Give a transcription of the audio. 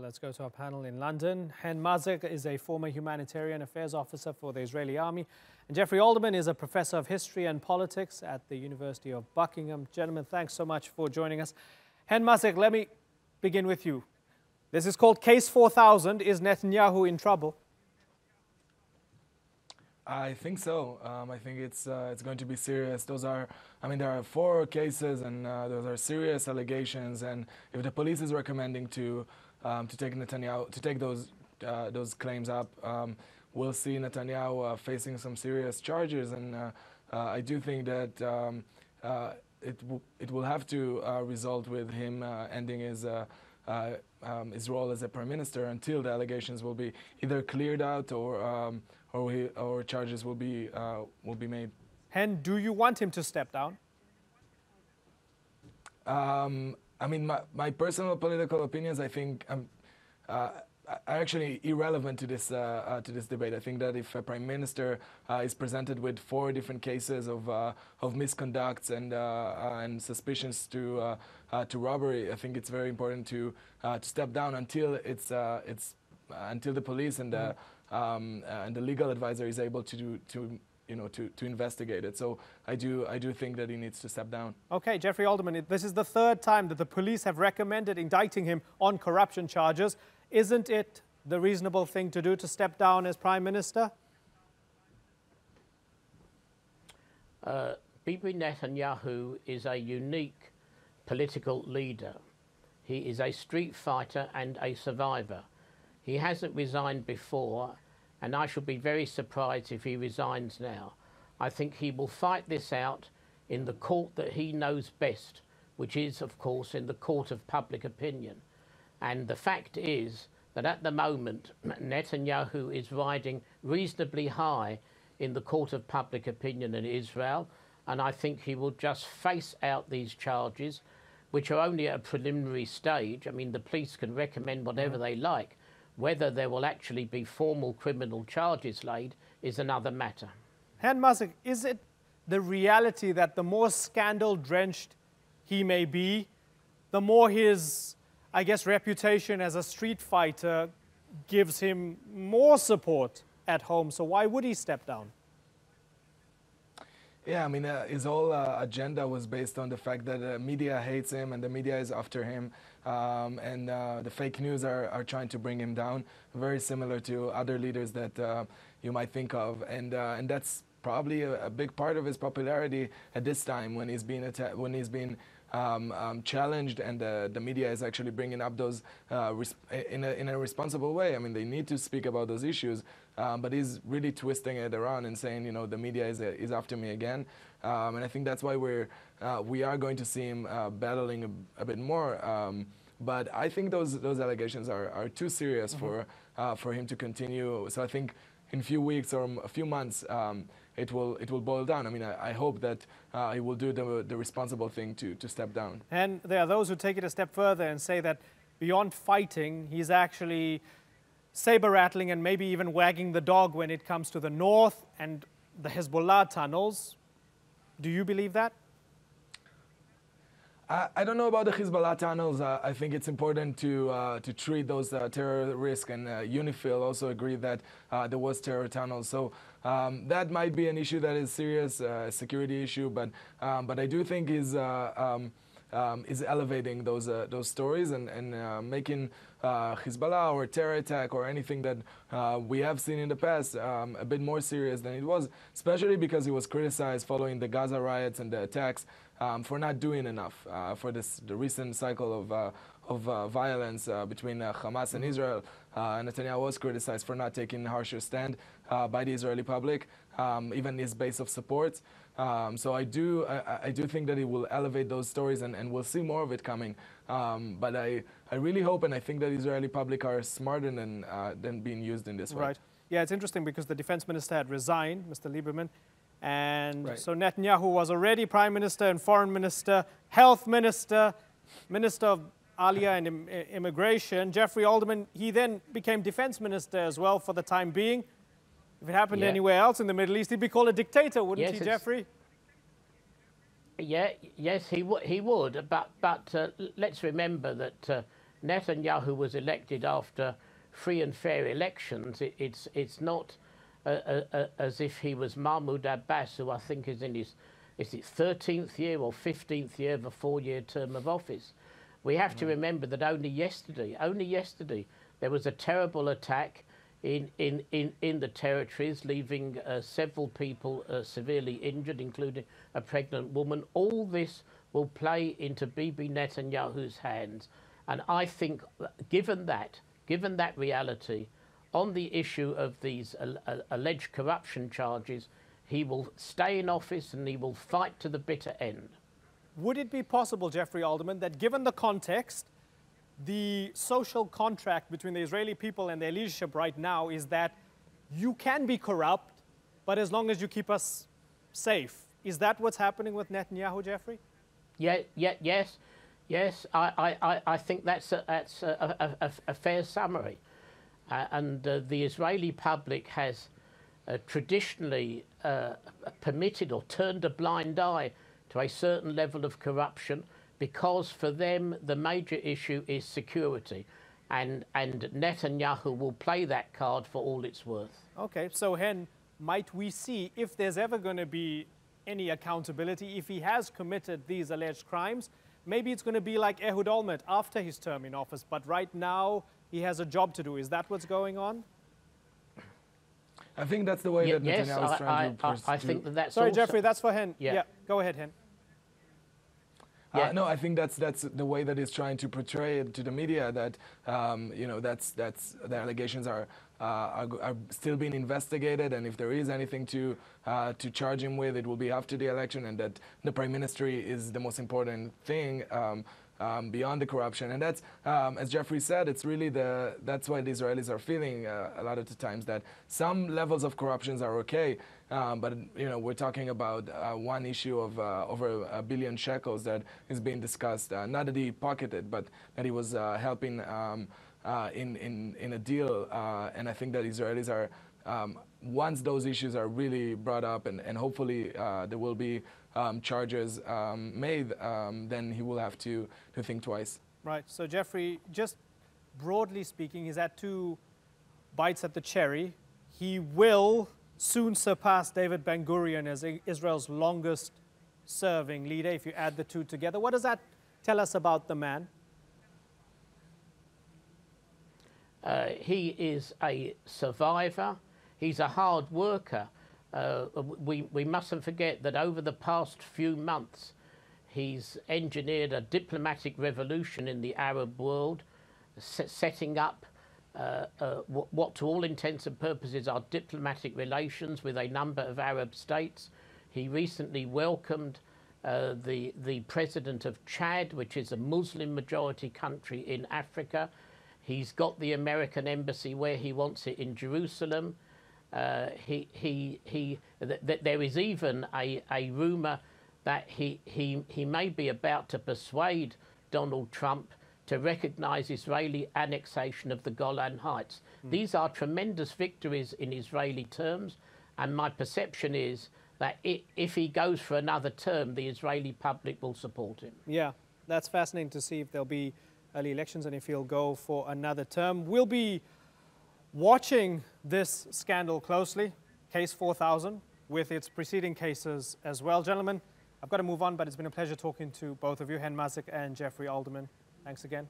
Well, let's go to our panel in London. Hen Mazzig is a former humanitarian affairs officer for the Israeli army. And Geoffrey Alderman is a professor of history and politics at the University of Buckingham. Gentlemen, thanks so much for joining us. Hen Mazzig, let me begin with you. This is called Case 4000. Is Netanyahu in trouble? I think so. I think it's going to be serious. There are 4 cases, and those are serious allegations. And if the police is recommending to take Netanyahu to take those claims up, we'll see Netanyahu facing some serious charges. And I do think that it will have to result with him ending his role as a prime minister until the allegations will be either cleared out or charges will be made. Hen, do you want him to step down? I mean, my personal political opinions, I think, are actually irrelevant to this debate. I think that if a prime minister is presented with 4 different cases of misconducts and suspicions to robbery, I think it's very important to step down until until the police and the legal advisor is able to investigate it. So I do think that he needs to step down. Okay, Geoffrey Alderman, this is the 3rd time that the police have recommended indicting him on corruption charges. Isn't it the reasonable thing to do to step down as Prime Minister? Bibi Netanyahu is a unique political leader. He is a street fighter and a survivor. He hasn't resigned before, and I shall be very surprised if he resigns now. I think he will fight this out in the court that he knows best, which is, of course, in the court of public opinion. And the fact is that at the moment, Netanyahu is riding reasonably high in the court of public opinion in Israel, and I think he will just face out these charges, which are only at a preliminary stage. I mean, the police can recommend whatever they like. Whether there will actually be formal criminal charges laid is another matter. Hen Mazzig, is it the reality that the more scandal-drenched he may be, the more his, I guess, reputation as a street fighter gives him more support at home? So why would he step down? Yeah, I mean, his whole agenda was based on the fact that the media hates him and the media is after him, and the fake news are trying to bring him down, very similar to other leaders that you might think of, and that's probably a big part of his popularity at this time when he's been challenged, and the media is actually bringing up those in a responsible way. I mean, they need to speak about those issues, but he's really twisting it around and saying, you know, the media is after me again, and I think that's why we are going to see him battling a bit more. But I think those allegations are too serious for him to continue. So I think in a few weeks or a few months, it will boil down. I mean, I hope that he will do the responsible thing to step down. And there are those who take it a step further and say that beyond fighting, he's actually saber-rattling and maybe even wagging the dog when it comes to the north and the Hezbollah tunnels. Do you believe that? I don't know about the Hezbollah tunnels. I think it's important to treat those terror risks, and UNIFIL also agreed that there was terror tunnels. So that might be an issue that is serious, a security issue. But I do think is elevating those stories and making Hezbollah or terror attack or anything that we have seen in the past a bit more serious than it was, especially because he was criticized following the Gaza riots and the attacks for not doing enough for the recent cycle of violence between Hamas and Israel. Netanyahu was criticized for not taking a harsher stand by the Israeli public, even his base of support. So I do think that he will elevate those stories, and we'll see more of it coming. But I really hope, and I think that the Israeli public are smarter than being used in this way. Right. Yeah, it's interesting because the defense minister had resigned, Mr. Lieberman, and so Netanyahu was already prime minister and foreign minister, health minister, minister of Aliyah and immigration. Geoffrey Alderman, he then became defense minister as well for the time being. If it happened anywhere else in the Middle East, he'd be called a dictator, wouldn't he, Geoffrey? Yes, he would. But let's remember that Netanyahu was elected after free and fair elections. It's not as if he was Mahmoud Abbas, who I think is in his 13th year or 15th year of a 4-year term of office. We have to remember that only yesterday, there was a terrible attack in the territories, leaving several people severely injured, including a pregnant woman. All this will play into Bibi Netanyahu's hands. And I think, given that reality, on the issue of these alleged corruption charges, he will stay in office and he will fight to the bitter end. Would it be possible, Geoffrey Alderman, that given the context, the social contract between the Israeli people and their leadership right now is that you can be corrupt, but as long as you keep us safe? Is that what's happening with Netanyahu, Geoffrey? Yes. I think that's a fair summary. And the Israeli public has traditionally permitted or turned a blind eye to a certain level of corruption, because for them the major issue is security, and Netanyahu will play that card for all it's worth. Okay, so Hen, might we see, if there's ever going to be any accountability, if he has committed these alleged crimes, maybe it's going to be like Ehud Olmert after his term in office, but right now he has a job to do. Is that what's going on? I think that's the way that Netanyahu is trying to pursue. I think that's Sorry, Geoffrey, that's for Hen. Yeah, go ahead, Hen. No, I think that's the way that he's trying to portray it to the media, that you know, that's the allegations are still being investigated, and if there is anything to charge him with, it will be after the election, and that the prime ministry is the most important thing beyond the corruption. And that's, as Geoffrey said, it's really that's why the Israelis are feeling a lot of the times that some levels of corruptions are okay, but you know, we're talking about one issue of over $1 billion shekels that is being discussed. Not that he pocketed, but that he was helping in a deal. And I think that Israelis are, once those issues are really brought up, and hopefully there will be charges made, then he will have to think twice. Right. So Geoffrey, just broadly speaking, he's had 2 bites at the cherry. He will soon surpass David Ben-Gurion as Israel's longest serving leader, if you add the 2 together. What does that tell us about the man? He is a survivor. He's a hard worker. We mustn't forget that over the past few months, he's engineered a diplomatic revolution in the Arab world, setting up what to all intents and purposes are diplomatic relations with a number of Arab states. He recently welcomed the president of Chad, which is a Muslim majority country in Africa. He's got the American embassy where he wants it in Jerusalem. There is even a rumor that he may be about to persuade Donald Trump to recognize Israeli annexation of the Golan Heights. These are tremendous victories in Israeli terms, and my perception is that if he goes for another term, the Israeli public will support him. Yeah, that's fascinating to see if there'll be early elections and if he'll go for another term. We'll be watching this scandal closely, Case 4000, with its preceding cases as well. Gentlemen, I've got to move on, but it's been a pleasure talking to both of you, Hen Mazzig and Geoffrey Alderman. Thanks again.